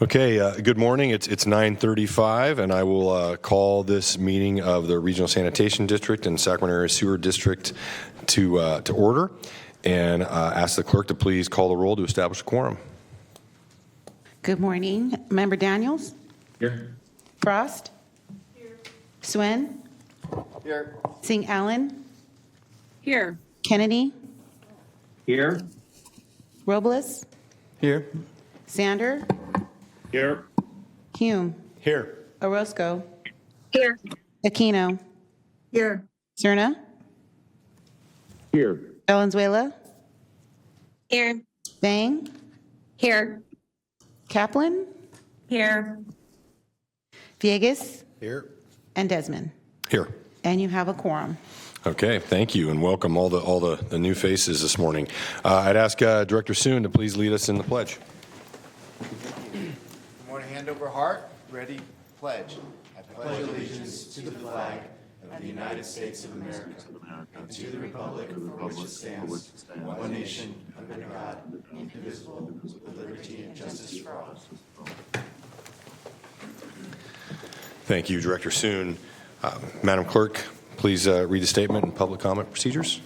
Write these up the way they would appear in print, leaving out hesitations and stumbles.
Okay, good morning. It's 9:35, and I will call this meeting of the Regional Sanitation District and Sacramento Area Sewer District to order, and ask the clerk to please call the roll to establish a quorum. Good morning. Member Daniels? Here. Frost? Here. Swin? Here. Singh Allen? Here. Kennedy? Here. Robles? Here. Sander? Here. Hume? Here. Orozco? Here. Aquino? Here. Cerna? Here. Valenzuela? Here. Bang? Here. Kaplan? Here. Villegas? Here. And Desmond. Here. And you have a quorum. Okay, thank you, and welcome all the new faces this morning. I'd ask Director Soon to please lead us in the pledge. Good morning, hand over heart, ready, pledge. I pledge allegiance to the flag of the United States of America and to the republic for which it stands, one nation, under God, indivisible, with liberty and justice for all. Thank you, Director Soon. Madam Clerk, please read the statement and public comment procedures.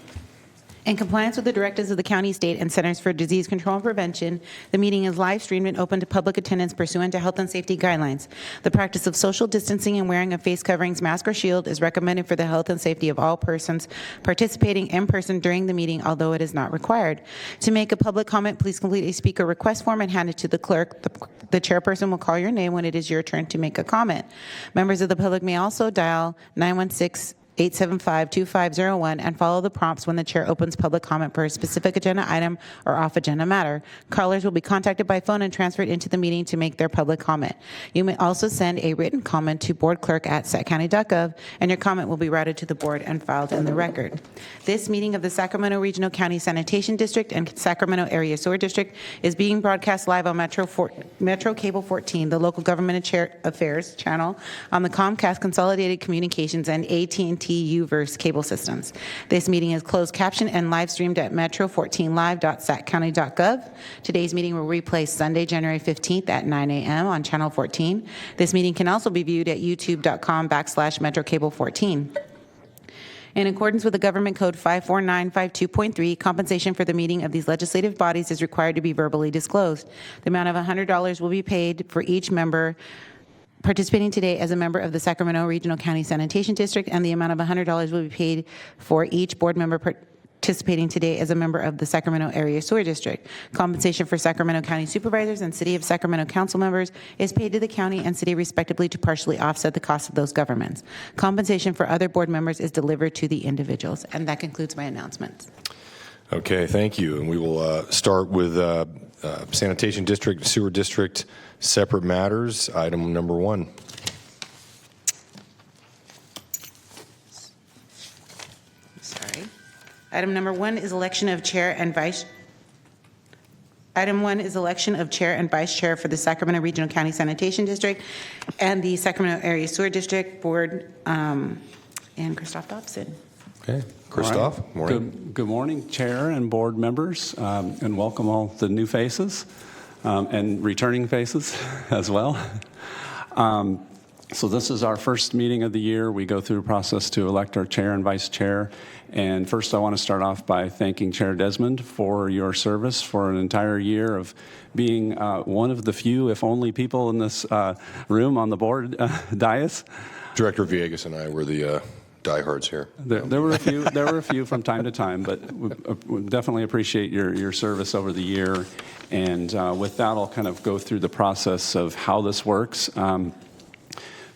In compliance with the directives of the County, State, and Centers for Disease Control and Prevention, the meeting is live streamed and open to public attendance pursuant to health and safety guidelines. The practice of social distancing and wearing of face coverings, mask, or shield is recommended for the health and safety of all persons participating in person during the meeting, although it is not required. To make a public comment, please complete a speaker request form and hand it to the clerk. The chairperson will call your name when it is your turn to make a comment. Members of the public may also dial 916-875-2501 and follow the prompts when the chair opens public comment for a specific agenda item or off-agenda matter. Callers will be contacted by phone and transferred into the meeting to make their public comment. You may also send a written comment to boardclerk@saccounty.gov, and your comment will be routed to the board and filed in the record. This meeting of the Sacramento Regional County Sanitation District and Sacramento Area Sewer District is being broadcast live on Metro Cable 14, the local government affairs channel, on the Comcast Consolidated Communications and AT&T UVerse cable systems. This meeting is closed captioned and live streamed at metro14live.saccounty.gov. Today's meeting will replay Sunday, January 15th at 9 a.m. on Channel 14. This meeting can also be viewed at youtube.com/metrocable14. In accordance with the Government Code 54952.3, compensation for the meeting of these legislative bodies is required to be verbally disclosed. The amount of $100 will be paid for each member participating today as a member of the Sacramento Regional County Sanitation District, and the amount of $100 will be paid for each board member participating today as a member of the Sacramento Area Sewer District. Compensation for Sacramento County Supervisors and City of Sacramento Council members is paid to the county and city respectively to partially offset the cost of those governments. Compensation for other board members is delivered to the individuals. And that concludes my announcements. Okay, thank you. And we will start with Sanitation District, Sewer District, separate matters. Item number 1. Sorry. Item number 1 is election of chair and vice. Item 1 is election of chair and vice chair for the Sacramento Regional County Sanitation District and the Sacramento Area Sewer District Board, and Christoph Dobson. Okay, Christoph, Right. morning. Good morning, Chair and board members, and welcome all the new faces and returning faces as well. So this is our first meeting of the year. We go through a process to elect our chair and vice chair. And first, I want to start off by thanking Chair Desmond for your service for an entire year of being one of the few, if only, people in this room on the board dais. Director Villegas and I were the diehards here. There were a few. There were a few from time to time, but we definitely appreciate your service over the year. And with that, I'll kind of go through the process of how this works.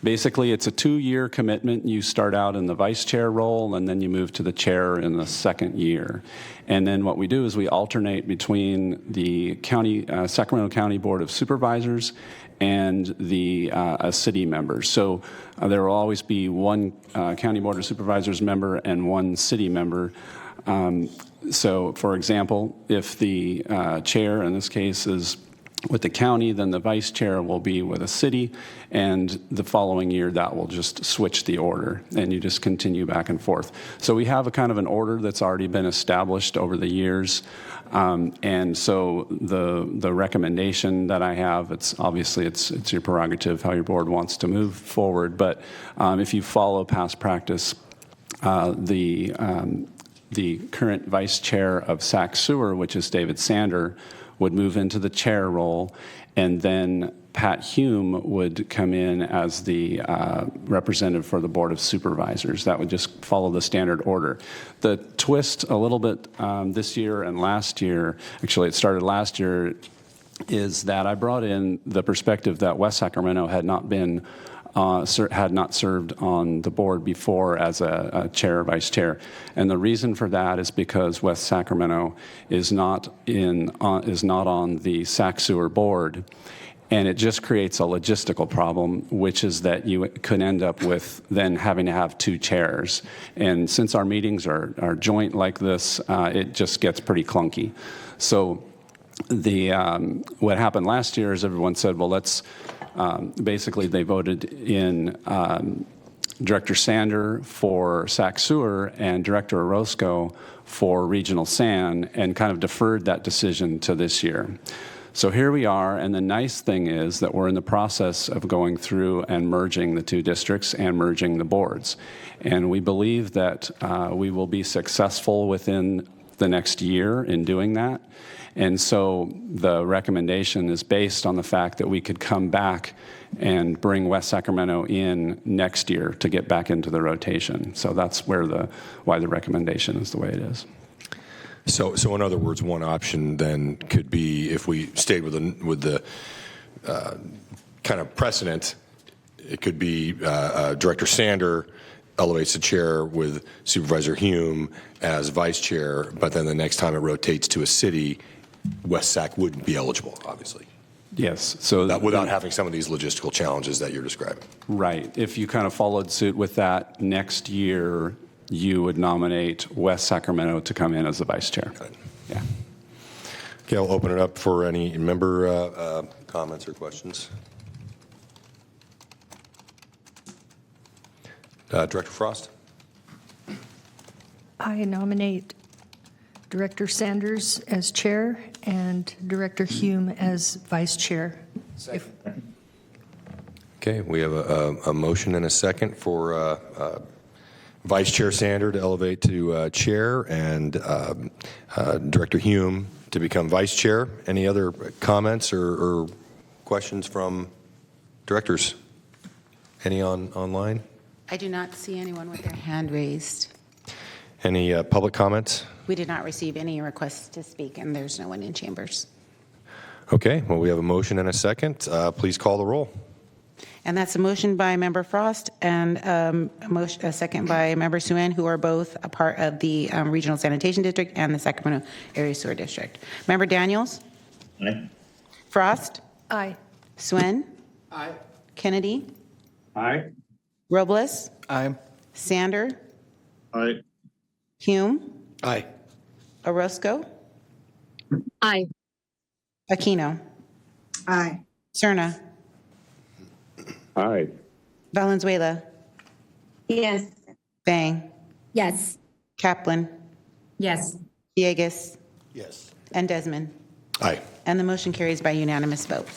Basically, it's a 2-year commitment. You start out in the vice chair role, and then you move to the chair in the second year. And then what we do is we alternate between the county, Sacramento County Board of Supervisors and the city members. So there will always be one County Board of Supervisors member and one city member. So, for example, if the chair, in this case, is with the county, then the vice chair will be with a city, and the following year that will just switch the order, and you just continue back and forth. So we have a kind of an order that's already been established over the years, and so the recommendation that I have, it's obviously it's your prerogative how your board wants to move forward, but if you follow past practice, the current vice chair of Sac Sewer, which is David Sander, would move into the chair role, and then Pat Hume would come in as the representative for the Board of Supervisors. That would just follow the standard order. The twist a little bit this year and last year, actually it started last year, is that I brought in the perspective that West Sacramento had not served on the board before as a chair or vice chair. And the reason for that is because West Sacramento is not on the Sac Sewer board. And it just creates a logistical problem, which is that you could end up with then having to have two chairs. And since our meetings are joint like this, it just gets pretty clunky. So what happened last year is everyone said, well, let's basically they voted in Director Sander for Sac Sewer and Director Orozco for Regional San, and kind of deferred that decision to this year. So here we are, and the nice thing is that we're in the process of going through and merging the two districts and merging the boards. And we believe that we will be successful within the next year in doing that. And so the recommendation is based on the fact that we could come back and bring West Sacramento in next year to get back into the rotation. So that's why the recommendation is the way it is. So in other words, one option then could be, if we stayed with the kind of precedent, it could be Director Sander elevates the chair with Supervisor Hume as vice chair, but then the next time it rotates to a city, West Sac wouldn't be eligible, obviously. Yes. So that without having some of these logistical challenges that you're describing. Right. If you kind of followed suit with that, next year you would nominate West Sacramento to come in as the vice chair. Yeah. Okay, I'll open it up for any member comments or questions. Director Frost? I nominate Director Sanders as chair and Director Hume as vice chair. Okay, we have a motion and a second for Vice Chair Sander to elevate to chair and Director Hume to become vice chair. Any other comments or questions from directors? Any online? I do not see anyone with their hand raised. Any public comments? We did not receive any requests to speak, and there's no one in chambers. Okay, well, we have a motion and a second. Please call the roll. And that's a motion by Member Frost and a second by Member Suen, who are both a part of the Regional Sanitation District and the Sacramento Area Sewer District. Member Daniels? Aye. Frost? Aye. Suen? Aye. Kennedy? Aye. Robles? Aye. Sander? Aye. Hume? Aye. Orozco? Aye. Aquino? Aye. Cerna? Aye. Valenzuela? Yes. Bang? Yes. Kaplan? Yes. Villegas? Yes. And Desmond? Aye. And the motion carries by unanimous vote.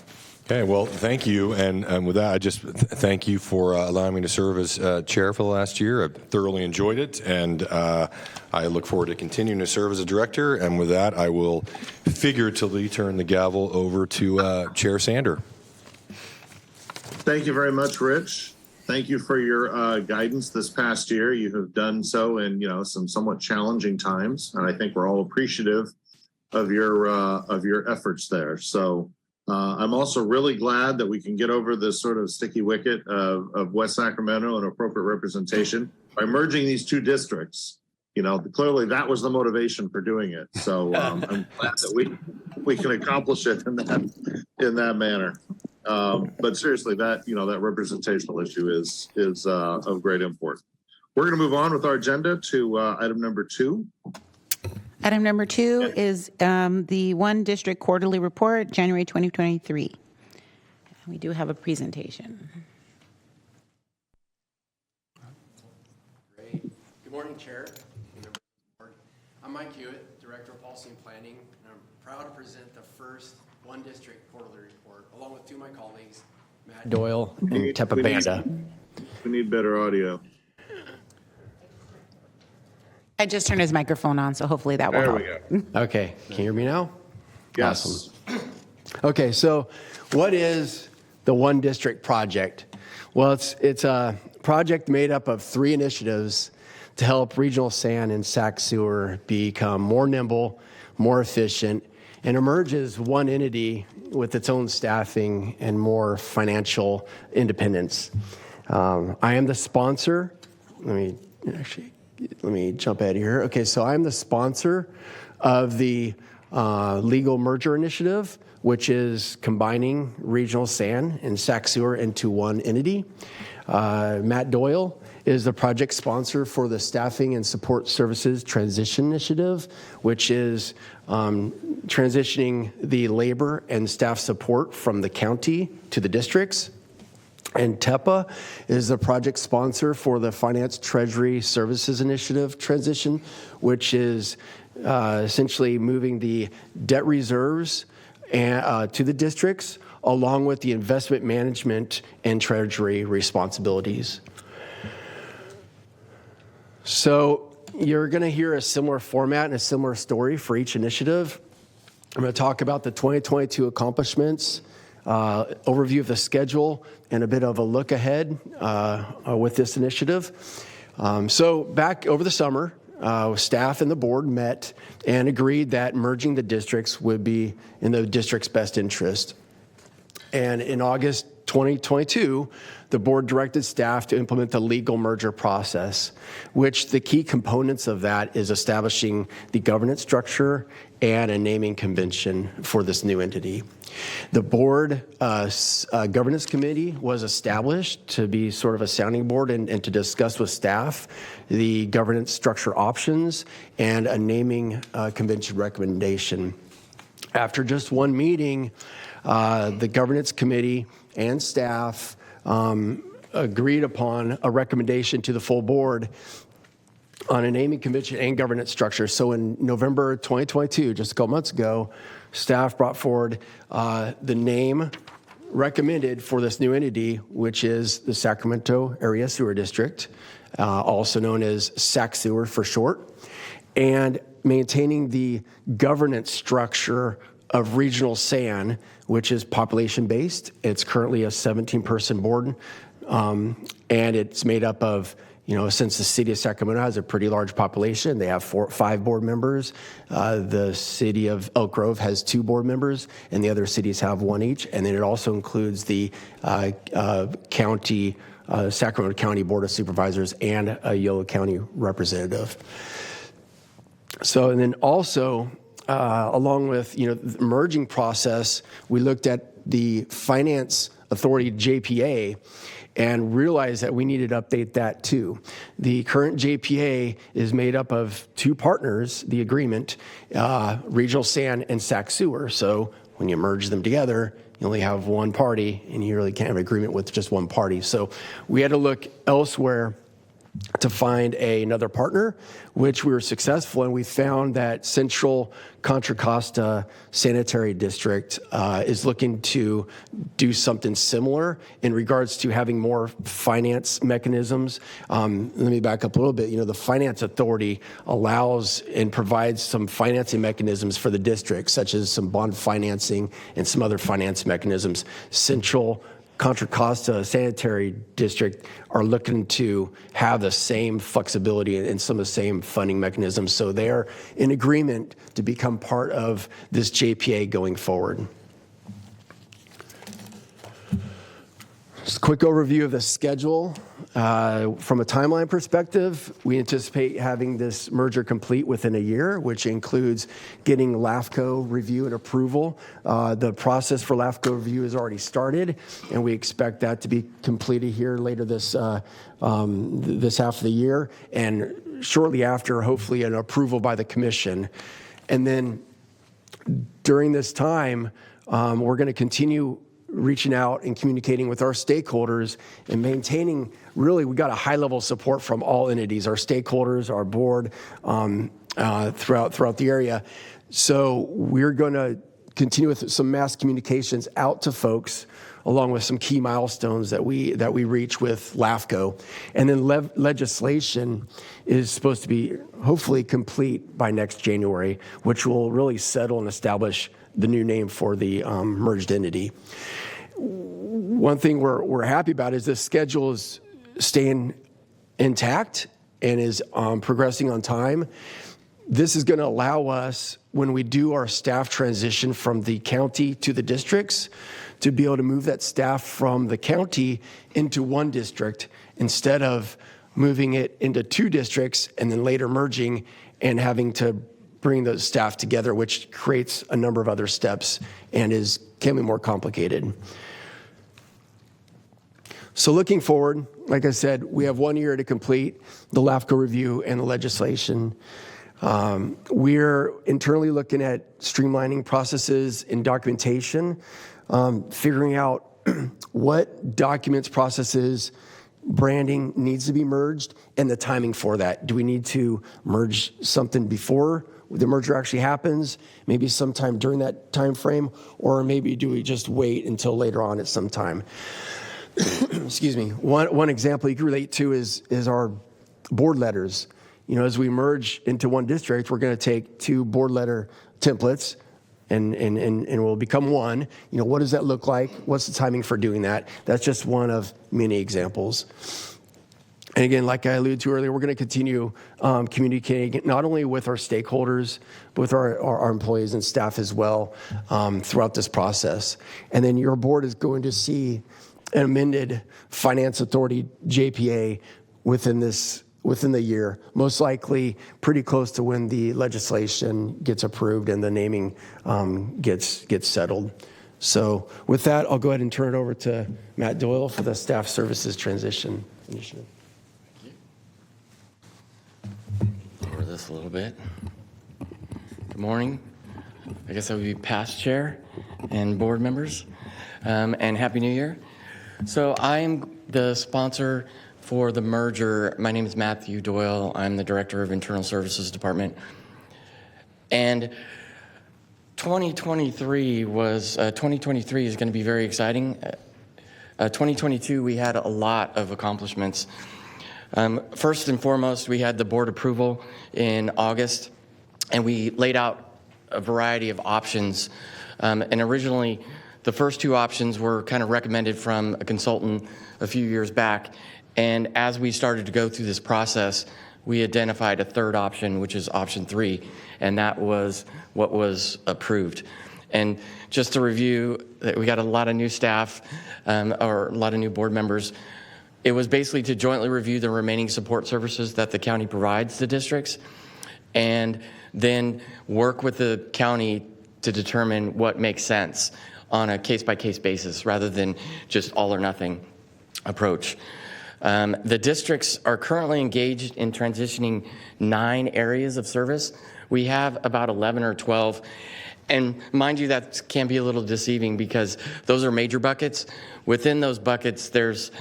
Okay, well, thank you. And with that, I just thank you for allowing me to serve as chair for the last year. I thoroughly enjoyed it, and I look forward to continuing to serve as a director. And with that, I will figuratively turn the gavel over to Chair Sander. Thank you very much, Rich. Thank you for your guidance this past year. You have done so in some somewhat challenging times, and I think we're all appreciative of your efforts there. So I'm also really glad that we can get over this sort of sticky wicket of West Sacramento and appropriate representation by merging these two districts. Clearly that was the motivation for doing it. So I'm glad that we can accomplish it in that manner. But seriously, that representational issue is of great import. We're going to move on with our agenda to item number 2. Item number 2 is the One District Quarterly Report, January 2023. We do have a presentation. Great. Good morning, Chair. I'm Mike Hewitt, Director of Policy and Planning, and I'm proud to present the first One District Quarterly Report, along with 2 of my colleagues, Matt Doyle and Tepa Banda. We need better audio. I just turned his microphone on, so hopefully that will There help. we go. Okay, can you hear me now? Yes. Awesome. Okay, so what is the One District Project? Well, it's a project made up of 3 initiatives to help regional sand and SAC sewer become more nimble, more efficient, and emerge as one entity with its own staffing and more financial independence. I am the sponsor. Let me jump ahead here. Okay, so I'm the sponsor of the legal merger initiative, which is combining regional sand and SAC sewer into one entity. Matt Doyle is the project sponsor for the Staffing and Support Services Transition Initiative, which is transitioning the labor and staff support from the county to the districts. And TEPA is the project sponsor for the Finance Treasury Services Initiative transition, which is essentially moving the debt reserves to the districts, along with the investment management and treasury responsibilities. So you're going to hear a similar format and a similar story for each initiative. I'm going to talk about the 2022 accomplishments, overview of the schedule, and a bit of a look ahead with this initiative. So back over the summer, staff and the board met and agreed that merging the districts would be in the district's best interest. And in August 2022, the board directed staff to implement the legal merger process, which the key components of that is establishing the governance structure and a naming convention for this new entity. The board governance committee was established to be sort of a sounding board and to discuss with staff the governance structure options and a naming convention recommendation. After just one meeting, the governance committee and staff agreed upon a recommendation to the full board on a naming convention and governance structure. So in November 2022, just a couple months ago, staff brought forward the name recommended for this new entity, which is the Sacramento Area Sewer District, also known as SAC Sewer for short, and maintaining the governance structure of regional SAN, which is population-based. It's currently a 17-person board, and it's made up of, since the city of Sacramento has a pretty large population, they have 5 board members. The city of Elk Grove has 2 board members, and the other cities have 1 each. And then it also includes the Sacramento County Board of Supervisors and a Yolo County representative. So, and then also, along with the merging process, we looked at the Finance Authority JPA and realized that we needed to update that too. The current JPA is made up of 2 partners, the agreement, Regional Sand and SAC Sewer. So when you merge them together, you only have one party and you really can't have an agreement with just one party. So we had to look elsewhere to find another partner, which we were successful in. We found that Central Contra Costa Sanitary District is looking to do something similar in regards to having more finance mechanisms. Let me back up a little bit. The Finance Authority allows and provides some financing mechanisms for the district, such as some bond financing and some other finance mechanisms. Central Contra Costa Sanitary District are looking to have the same flexibility and some of the same funding mechanisms. So they're in agreement to become part of this JPA going forward. Just a quick overview of the schedule. From a timeline perspective, we anticipate having this merger complete within a year, which includes getting LAFCO review and approval. The process for LAFCO review has already started, and we expect that to be completed here later this half of the year, and shortly after, hopefully, an approval by the commission. And then during this time, we're going to continue reaching out and communicating with our stakeholders and maintaining, really, we got a high level of support from all entities, our stakeholders, our board, throughout the area. So we're going to continue with some mass communications out to folks, along with some key milestones that we reach with LAFCO. And then legislation is supposed to be hopefully complete by next January, which will really settle and establish the new name for the merged entity. One thing we're happy about is this schedule is staying intact and is progressing on time. This is going to allow us, when we do our staff transition from the county to the districts, to be able to move that staff from the county into one district instead of moving it into two districts and then later merging and having to bring those staff together, which creates a number of other steps and can be more complicated. So looking forward, like I said, we have 1 year to complete the LAFCO review and the legislation. We're internally looking at streamlining processes in documentation, figuring out what documents, processes, branding needs to be merged, and the timing for that. Do we need to merge something before the merger actually happens, maybe sometime during that time frame, or maybe do we just wait until later on at some time? Excuse me. One example you can relate to is our board letters. You know, as we merge into one district, we're going to take two board letter templates and we'll become one. You know, what does that look like? What's the timing for doing that? That's just one of many examples. And again, like I alluded to earlier, we're going to continue communicating not only with our stakeholders, but with our employees and staff as well throughout this process. And then your board is going to see an amended Finance Authority JPA within the year, most likely pretty close to when the legislation gets approved and the naming gets settled. So with that, I'll go ahead and turn it over to Matt Doyle for the Staff Services Transition Initiative. Over this a little bit. Good morning. I guess I would be past chair and board members, and Happy New Year. So I'm the sponsor for the merger. My name is Matthew Doyle. I'm the Director of Internal Services Department. And 2023 is going to be very exciting. 2022, we had a lot of accomplishments. First and foremost, we had the board approval in August, and we laid out a variety of options. And originally, the first two options were kind of recommended from a consultant a few years back. And as we started to go through this process, we identified a third option, which is option 3, and that was what was approved. And just to review, we got a lot of new staff, or a lot of new board members. It was basically to jointly review the remaining support services that the county provides to districts, and then work with the county to determine what makes sense on a case-by-case basis rather than just all or nothing approach. The districts are currently engaged in transitioning 9 areas of service. We have about 11 or 12. And mind you, that can be a little deceiving because those are major buckets. Within those buckets, there's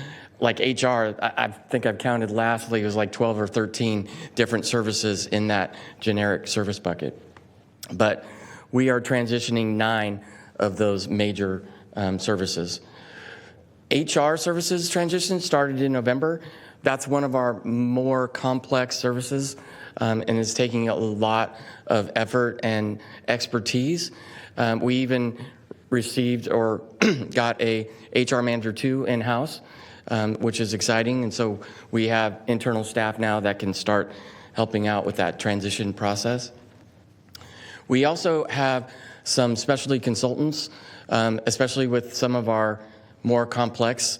like HR, I think I've counted lastly, it was like 12 or 13 different services in that generic service bucket. But we are transitioning 9 of those major services. HR services transition started in November. That's one of our more complex services and is taking a lot of effort and expertise. We even received or got a HR manager 2 in-house, which is exciting. And so we have internal staff now that can start helping out with that transition process. We also have some specialty consultants, especially with some of our more complex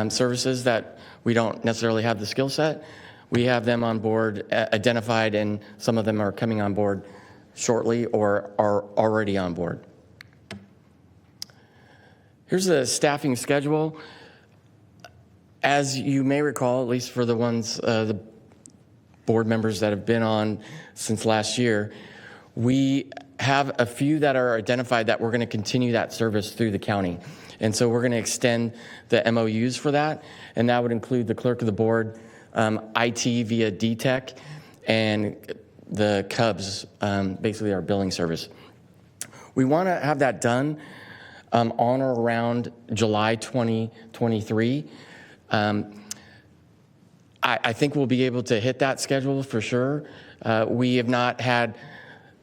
services that we don't necessarily have the skill set. We have them on board, identified, and some of them are coming on board shortly or are already on board. Here's the staffing schedule. As you may recall, at least for the ones, the board members that have been on since last year, we have a few that are identified that we're going to continue that service through the county. And so we're going to extend the MOUs for that, and that would include the clerk of the board, IT via DTech, and the Cubs, basically our billing service. We want to have that done on or around July 2023. I think we'll be able to hit that schedule for sure. We have not had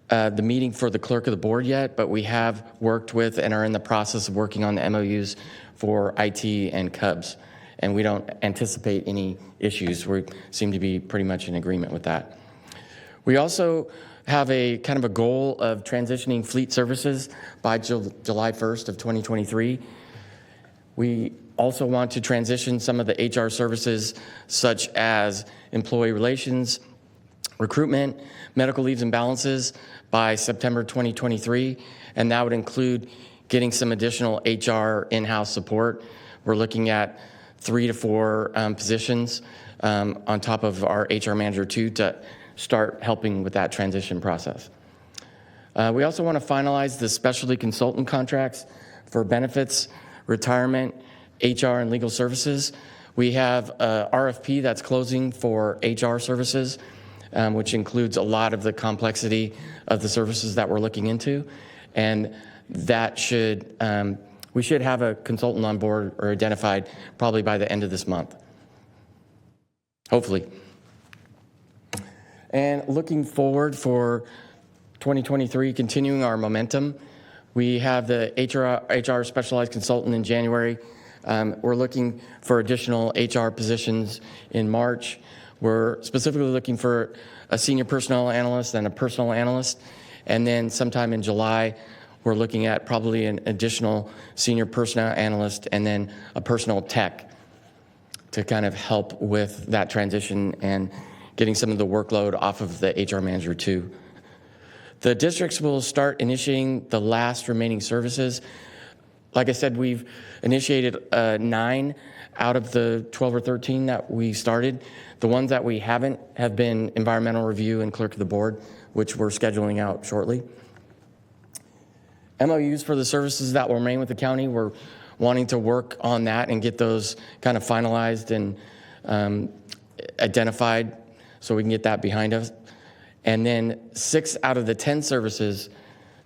the meeting for the clerk of the board yet, but we have worked with and are in the process of working on the MOUs for IT and Cubs, and we don't anticipate any issues. We seem to be pretty much in agreement with that. We also have a kind of a goal of transitioning fleet services by July 1st of 2023. We also want to transition some of the HR services such as employee relations, recruitment, medical leaves and balances by September 2023, and that would include getting some additional HR in-house support. We're looking at 3 to 4 positions on top of our HR manager too, to start helping with that transition process. We also want to finalize the specialty consultant contracts for benefits, retirement, HR, and legal services. We have a RFP that's closing for HR services, which includes a lot of the complexity of the services that we're looking into. And that should, we should have a consultant on board or identified probably by the end of this month, hopefully. And looking forward for 2023, continuing our momentum, we have the HR specialized consultant in January. We're looking for additional HR positions in March. We're specifically looking for a senior personnel analyst and a personnel analyst. And then sometime in July, we're looking at probably an additional senior personnel analyst and then a personnel tech to kind of help with that transition and getting some of the workload off of the HR manager too. The districts will start initiating the last remaining services. Like I said, we've initiated 9 out of the 12 or 13 that we started. The ones that we haven't have been environmental review and clerk of the board, which we're scheduling out shortly. MOUs for the services that will remain with the county, we're wanting to work on that and get those kind of finalized and identified so we can get that behind us. And then 6 out of the 10 services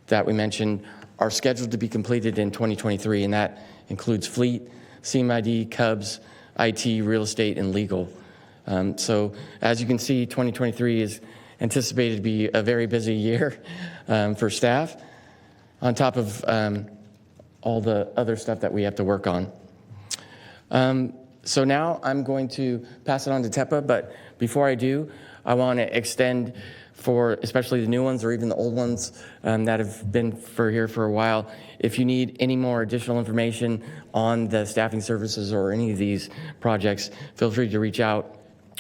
that we mentioned are scheduled to be completed in 2023, and that includes fleet, CMID, Cubs, IT, real estate, and legal. So as you can see, 2023 is anticipated to be a very busy year for staff, on top of all the other stuff that we have to work on. So now I'm going to pass it on to Tepa, but before I do, I want to extend for especially the new ones or even the old ones that have been here for a while. If you need any more additional information on the staffing services or any of these projects, feel free to reach out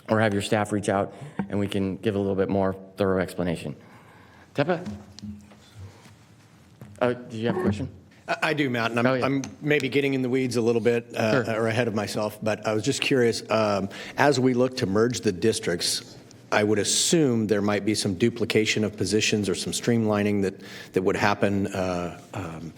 or have your staff reach out and we can give a little bit more thorough explanation. Tepa? Did you have a question? I do, Matt, and I'm maybe getting in the weeds a little bit or ahead of myself, but I was just curious, as we look to merge the districts, I would assume there might be some duplication of positions or some streamlining that would happen. And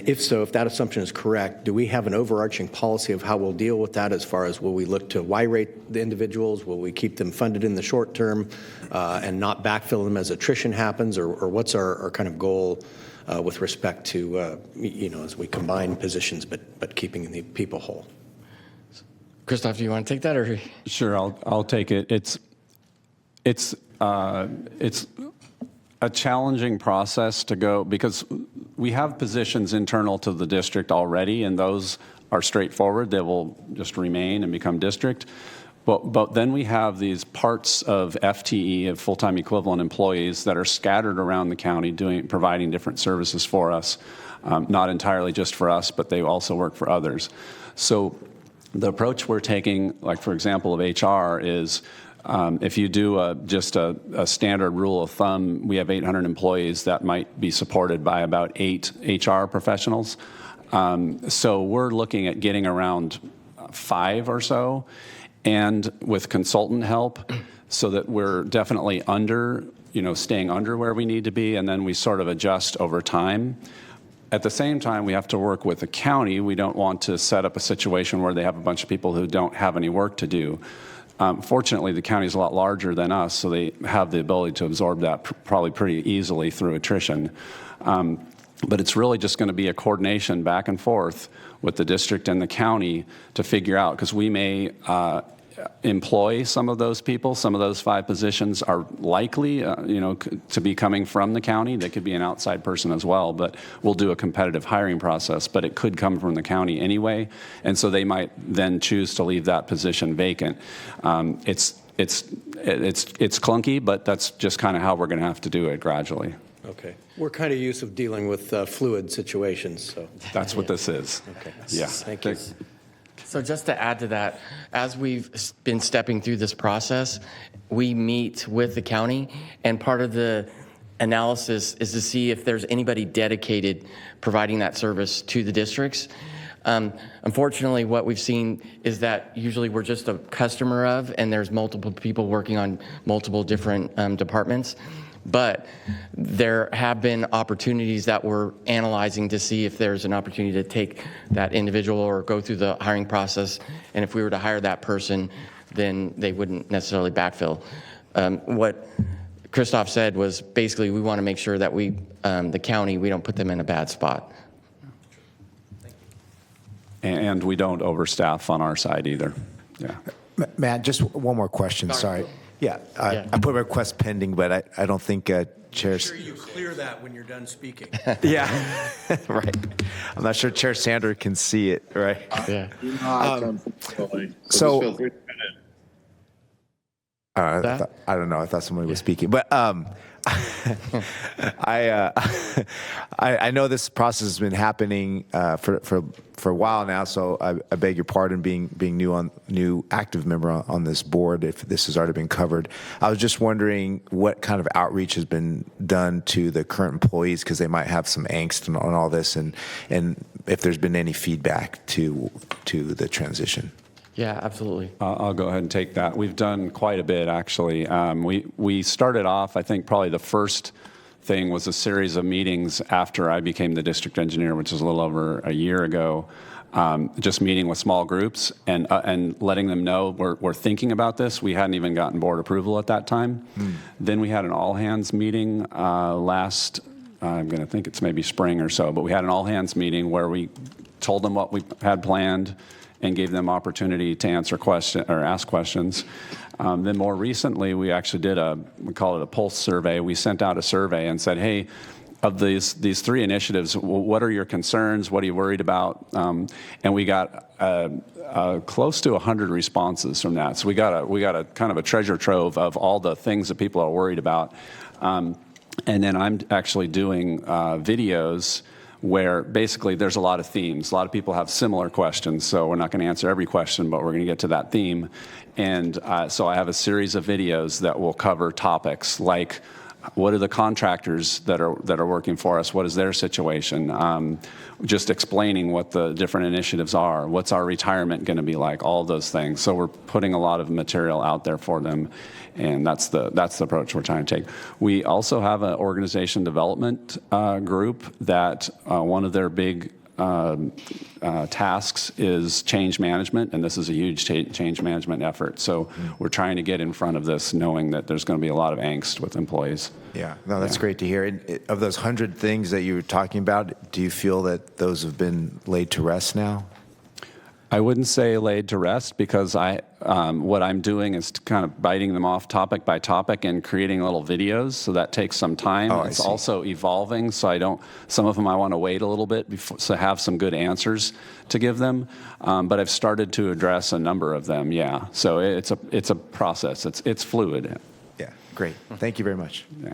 if so, if that assumption is correct, do we have an overarching policy of how we'll deal with that as far as will we look to Y-rate the individuals? Will we keep them funded in the short term and not backfill them as attrition happens? Or what's our kind of goal with respect to, as we combine positions but keeping the people whole? Christoph, do you want to take that? Or? Sure, I'll take it. It's a challenging process to go because we have positions internal to the district already, and those are straightforward. They will just remain and become district. But then we have these parts of FTE, of full-time equivalent employees, that are scattered around the county providing different services for us, not entirely just for us, but they also work for others. So the approach we're taking, like for example of HR, is if you do just a standard rule of thumb, we have 800 employees that might be supported by about 8 HR professionals. So we're looking at getting around 5 or so. And with consultant help, so that we're definitely under, staying under where we need to be, and then we sort of adjust over time. At the same time, we have to work with the county. We don't want to set up a situation where they have a bunch of people who don't have any work to do. Fortunately, the county is a lot larger than us, so they have the ability to absorb that probably pretty easily through attrition. But it's really just going to be a coordination back and forth with the district and the county to figure out, because we may employ some of those people. Some of those 5 positions are likely, to be coming from the county. They could be an outside person as well, but we'll do a competitive hiring process. But it could come from the county anyway, and so they might then choose to leave that position vacant. It's clunky, but that's just kind of how we're going to have to do it gradually. Okay. We're kind of used to dealing with fluid situations, so. That's what this is. Okay. Yeah. Thank you. So just to add to that, as we've been stepping through this process, we meet with the county, and part of the analysis is to see if there's anybody dedicated providing that service to the districts. Unfortunately, what we've seen is that usually we're just a customer of, and there's multiple people working on multiple different departments. But there have been opportunities that we're analyzing to see if there's an opportunity to take that individual or go through the hiring process. And if we were to hire that person, then they wouldn't necessarily backfill. What Christoph said was basically we want to make sure that we, the county, we don't put them in a bad spot. And we don't overstaff on our side either. Yeah. Matt, just one more question. Sorry. Yeah, I put a request pending, but I don't think Chair. Make sure you clear that when you're done speaking. Yeah, right. I'm not sure Chair Sander can see it. Right. Yeah. So feel free to finish. I don't know. I thought somebody was speaking, but I know this process has been happening for a while now. So I beg your pardon, being new active member on this board, if this has already been covered. I was just wondering what kind of outreach has been done to the current employees, because they might have some angst on all this, and if there's been any feedback to the transition. Yeah, absolutely. I'll go ahead and take that. We've done quite a bit, actually. We started off, I think probably the first thing was a series of meetings after I became the district engineer, which was a little over a year ago, just meeting with small groups and letting them know we're thinking about this. We hadn't even gotten board approval at that time. Then we had an all-hands meeting last, I'm going to think it's maybe spring or so, but we had an all-hands meeting where we told them what we had planned and gave them opportunity to answer questions or ask questions. Then more recently, we actually did we call it a pulse survey. We sent out a survey and said, hey, of these 3 initiatives, what are your concerns? What are you worried about? And we got close to 100 responses from that. So we got a kind of a treasure trove of all the things that people are worried about. And then I'm actually doing videos where basically there's a lot of themes. A lot of people have similar questions, so we're not going to answer every question, but we're going to get to that theme. And so I have a series of videos that will cover topics like, what are the contractors that are working for us? What is their situation? Just explaining what the different initiatives are. What's our retirement going to be like? All those things. So we're putting a lot of material out there for them, and that's the approach we're trying to take. We also have an organization development group that one of their big tasks is change management, and this is a huge change management effort. So we're trying to get in front of this, knowing that there's going to be a lot of angst with employees. Yeah, no, that's great to hear. And of those 100 things that you were talking about, do you feel that those have been laid to rest now? I wouldn't say laid to rest, because what I'm doing is kind of biting them off topic by topic and creating little videos. So that takes some time. Oh, it's also evolving. So some of them I want to wait a little bit so have some good answers to give them. But I've started to address a number of them. Yeah. So it's a process. It's fluid. Yeah, great. Thank you very much. Yeah.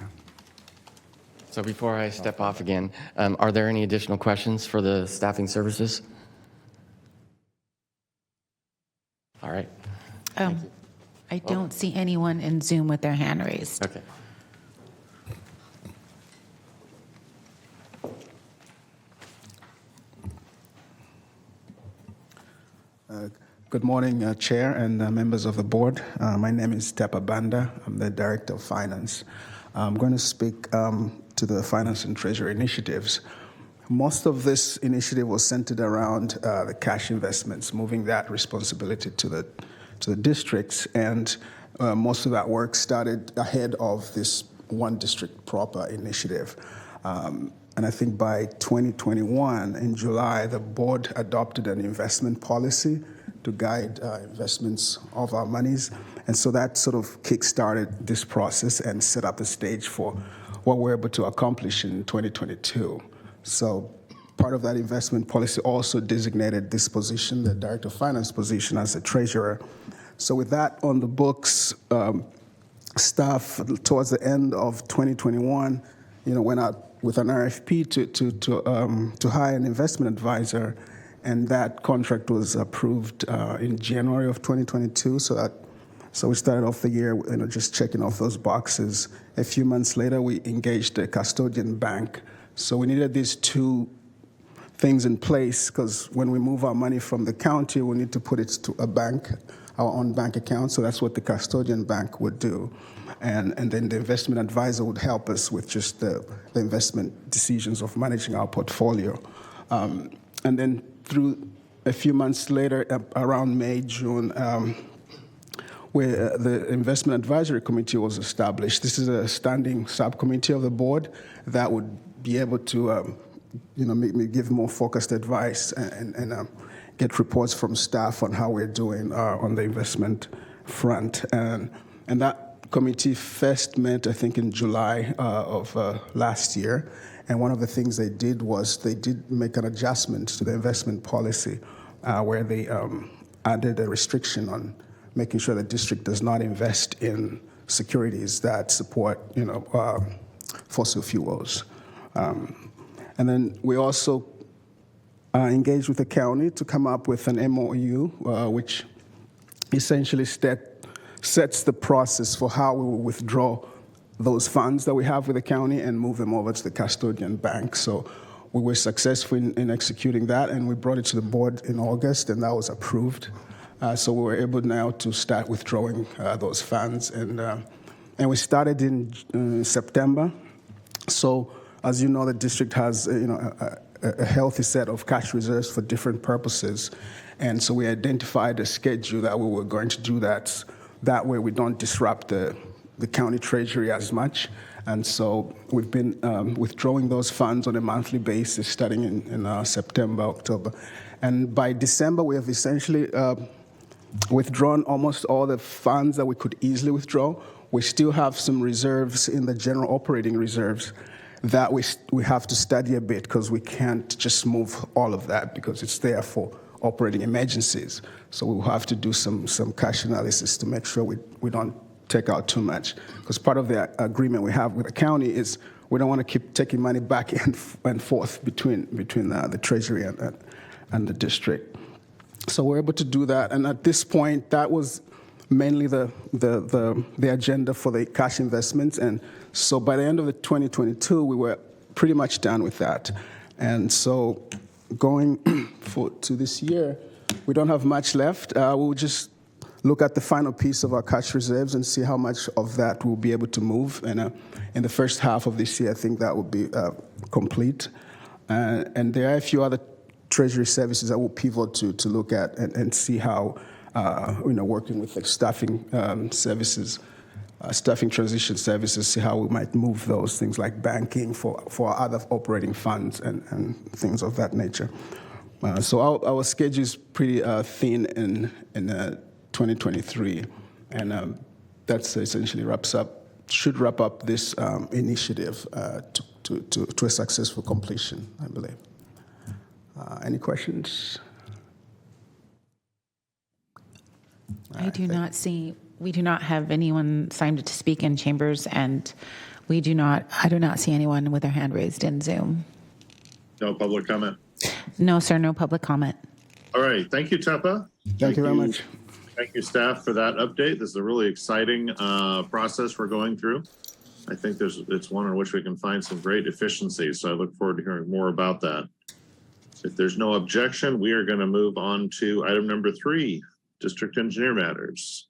So before I step off again, are there any additional questions for the staffing services? All right. I don't see anyone in Zoom with their hand raised. Okay. Good Good morning, Chair and members of the board. My name is Tepa Banda. I'm the Director of Finance. I'm going to speak to the Finance and Treasury initiatives. Most of this initiative was centered around the cash investments, moving that responsibility to the districts, and most of that work started ahead of this One District Proper initiative. And I think by 2021, in July, the board adopted an investment policy to guide investments of our monies. And so that sort of kick-started this process and set up the stage for what we're able to accomplish in 2022. So part of that investment policy also designated this position, the Director of Finance position, as a treasurer. So with that on the books, staff towards the end of 2021, went out with an RFP to hire an investment advisor, and that contract was approved in January of 2022. So we started off the year, just checking off those boxes. A few months later, we engaged a custodian bank. So we needed these two things in place because when we move our money from the county, we need to put it to a bank, our own bank account. So that's what the custodian bank would do. And then the investment advisor would help us with just the investment decisions of managing our portfolio. And then through a few months later, around May, June, where the investment advisory committee was established. This is a standing subcommittee of the board that would be able to give more focused advice and get reports from staff on how we're doing on the investment front. And that committee first met, I think, in July of last year. And one of the things they did was they did make an adjustment to the investment policy where they added a restriction on making sure the district does not invest in securities that support, fossil fuels. And then we also engaged with the county to come up with an MOU, which essentially sets the process for how we will withdraw those funds that we have with the county and move them over to the custodian bank. So we were successful in executing that, and we brought it to the board in August, and that was approved. So we were able now to start withdrawing those funds, and we started in September. So as you know, the district has a healthy set of cash reserves for different purposes, and so we identified a schedule that we were going to do that. That way we don't disrupt the county treasury as much. And so we've been withdrawing those funds on a monthly basis starting in September, October. And by December, we have essentially withdrawn almost all the funds that we could easily withdraw. We still have some reserves in the general operating reserves that we have to study a bit because we can't just move all of that because it's there for operating emergencies. So we'll have to do some cash analysis to make sure we don't take out too much. Because part of the agreement we have with the county is we don't want to keep taking money back and forth between the treasury and the district. So we're able to do that. And at this point, that was mainly the agenda for the cash investments. And so by the end of 2022, we were pretty much done with that. And so going to this year, we don't have much left. We'll just look at the final piece of our cash reserves and see how much of that we'll be able to move. And in the first half of this year, I think that will be complete. And there are a few other treasury services that we'll pivot to look at and see how, working with like staffing services, staffing transition services, see how we might move those things like banking for other operating funds and things of that nature. So our schedule is pretty thin in 2023, and that's essentially should wrap up this initiative to a successful completion, I believe. Any questions? I do not see. We do not have anyone signed to speak in chambers, and I do not see anyone with their hand raised in Zoom. No public comment? No, sir, no public comment. All right. Thank you, Tepa. Thank you very much. Thank you, staff, for that update. This is a really exciting process we're going through. I think it's one in which we can find some great efficiencies, so I look forward to hearing more about that. If there's no objection, we are going to move on to item number 3, District Engineer Matters.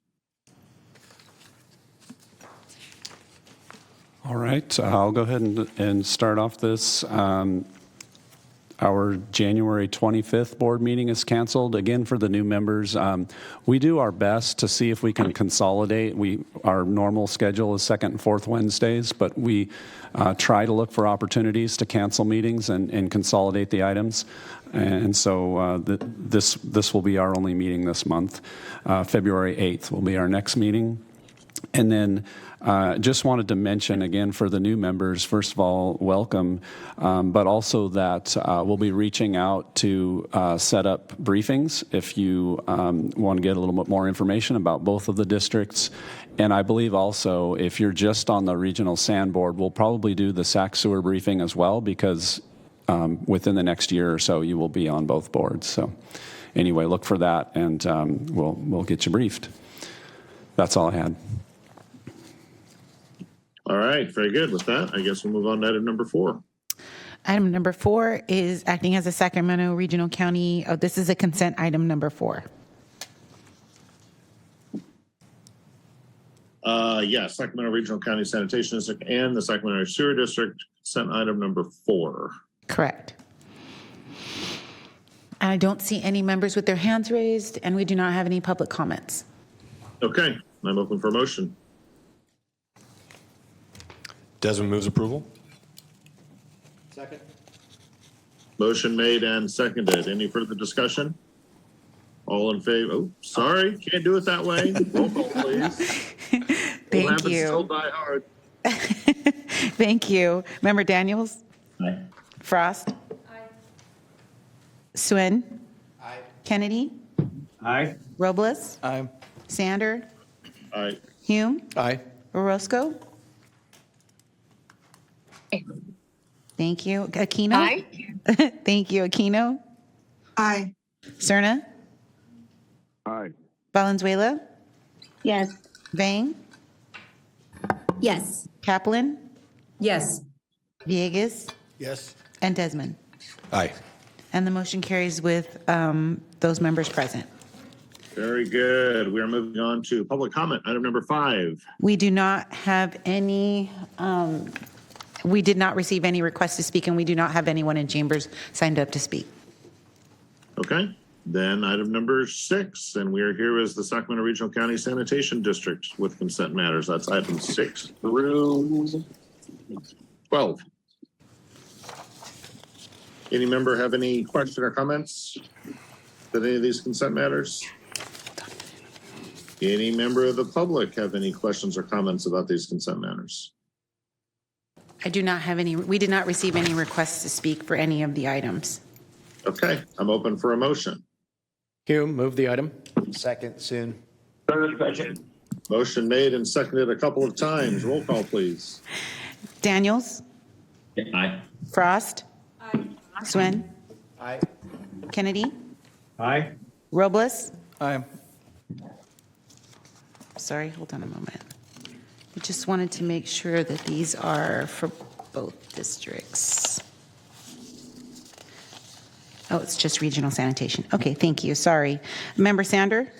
All right, I'll go ahead and start off this. Our January 25th board meeting is canceled. Again, for the new members, we do our best to see if we can consolidate. Our normal schedule is second and fourth Wednesdays, but we try to look for opportunities to cancel meetings and consolidate the items. And so this will be our only meeting this month. February 8th will be our next meeting. And then just wanted to mention again for the new members, first of all, welcome, but also that we'll be reaching out to set up briefings if you want to get a little bit more information about both of the districts. And I believe also if you're just on the Regional Sand Board, we'll probably do the SAC sewer briefing as well because within the next year or so you will be on both boards. So anyway, look for that and we'll get you briefed. That's all I had. All right, very good. With that, I guess we'll move on to item number 4. Item number 4 is acting as a Sacramento Regional County. Oh, this is a consent item number 4. Sacramento Regional County Sanitation District and the Sacramento Sewer District, consent item number 4. Correct. I don't see any members with their hands raised, and we do not have any public comments. Okay, I'm open for a motion. Desmond moves approval. Second. Motion made and seconded. Any further discussion? All in favor? Oh, sorry, can't do it that way. Roll call, please. Thank you. Still die hard. Thank you. Member Daniels? Aye. Frost? Aye. Swin? Aye. Kennedy? Aye. Robles? Aye. Sander? Aye. Hume? Aye. Orozco? Thank you. Aquino? Aye. Thank you. Aquino? Aye. Cerna? Aye. Valenzuela? Yes. Vang? Yes. Kaplan? Yes. Villegas? Yes. And Desmond. Aye. And the motion carries with those members present. Very good. We are moving on to public comment, item number 5. We do not have any, we did not receive any requests to speak, and we do not have anyone in chambers signed up to speak. Okay, then item number 6, and we are here as the Sacramento Regional County Sanitation District with consent matters. That's item 6 through 12. Any member have any question or comments with any of these consent matters? Any member of the public have any questions or comments about these consent matters? I do not have any, we did not receive any requests to speak for any of the items. Okay, I'm open for a motion. Hume, move the item. Second, soon. Motion made and seconded a couple of times. Roll call, please. Daniels? Aye. Frost? Aye. Swin? Aye. Kennedy? Aye. Robles? Aye. Sorry, hold on a moment. I just wanted to make sure that these are for both districts. Oh, it's just regional sanitation. Okay, thank you, sorry. Member Sander?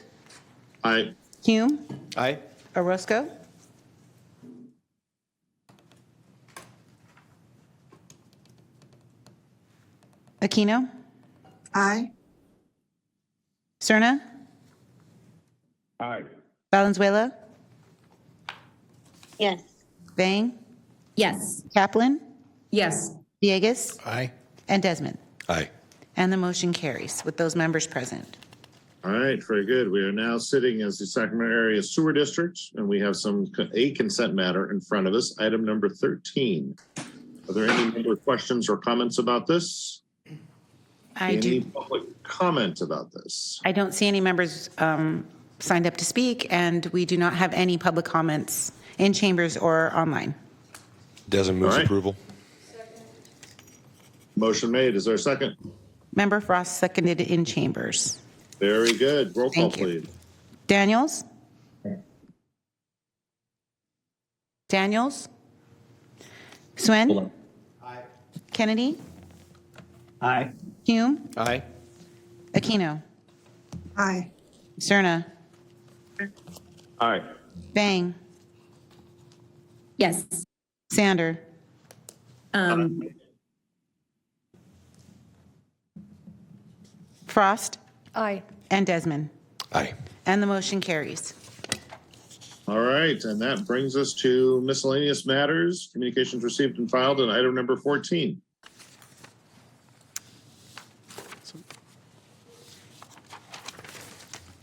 Aye. Hume? Aye. Orozco? Aquino? Aye. Cerna? Aye. Valenzuela? Yes. Vang? Yes. Kaplan? Yes. Villegas? Aye. And Desmond. Aye. And the motion carries with those members present. All right, very good. We are now sitting as the Sacramento Area Sewer District, and we have a consent matter in front of us, item number 13. Are there any other questions or comments about this? Any public comment about this? I don't see any members signed up to speak, and we do not have any public comments in chambers or online. Desmond moves All right. approval. Motion made. Is there a second? Member Frost seconded in chambers. Very good. Roll call, Thank you. please. Daniels? Daniels? Swin? Aye. Kennedy? Aye. Hume? Aye. Aquino? Aye. Cerna. Aye. Bang. Yes. Sander. Frost. Aye. And Desmond. Aye. And the motion carries. All right, and that brings us to miscellaneous matters, communications received and filed, and item number 14.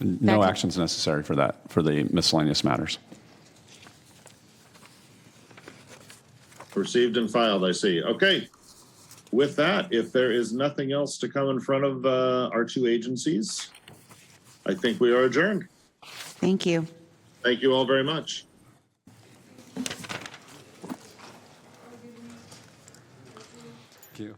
No Back- actions necessary for that, for the miscellaneous matters. Received and filed, I see. Okay. With that, if there is nothing else to come in front of our two agencies, I think we are adjourned. Thank you. Thank you all very much. Thank you.